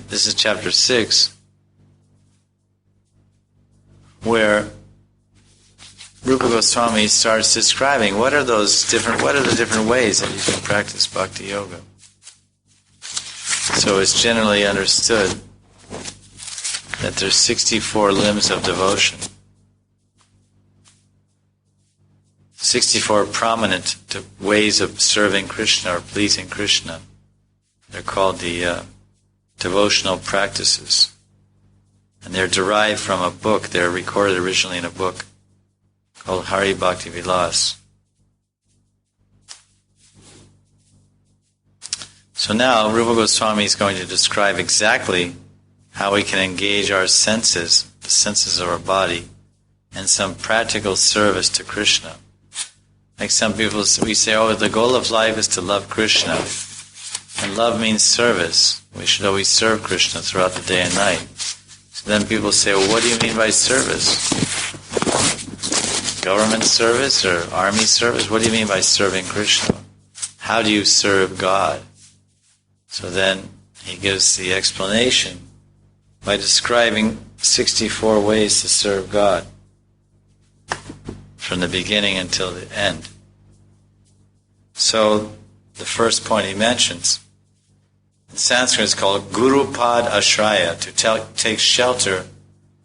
this is chapter 6, where Rupa Goswami starts describing what are the different ways that you can practice bhakti yoga. So it's generally understood that there's 64 limbs of devotion. 64 prominent ways of serving Krishna or pleasing Krishna. They're called the devotional practices. And they're derived from a book. They're recorded originally in a book called Hari Bhakti Vilas. So now Rupa Goswami is going to describe exactly how we can engage our senses, the senses of our body, in some practical service to Krishna. Like some people, we say, the goal of life is to love Krishna. And love means service. We should always serve Krishna throughout the day and night. So then people say, well, what do you mean by service? Government service or army service? What do you mean by serving Krishna? How do you serve God? So then he gives the explanation by describing 64 ways to serve God from the beginning until the end. So the first point he mentions, in Sanskrit it's called Guru Pad Ashraya, to take shelter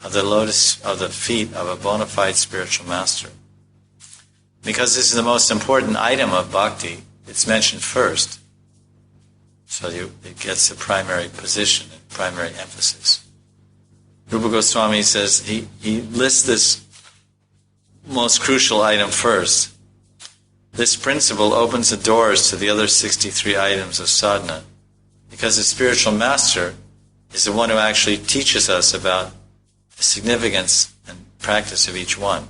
of the lotus of the feet of a bona fide spiritual master. Because this is the most important item of bhakti, it's mentioned first. So it gets the primary position and primary emphasis. Rupa Goswami says he lists this most crucial item first. This principle opens the doors to the other 63 items of sadhana, because the spiritual master is the one who actually teaches us about the significance and practice of each one.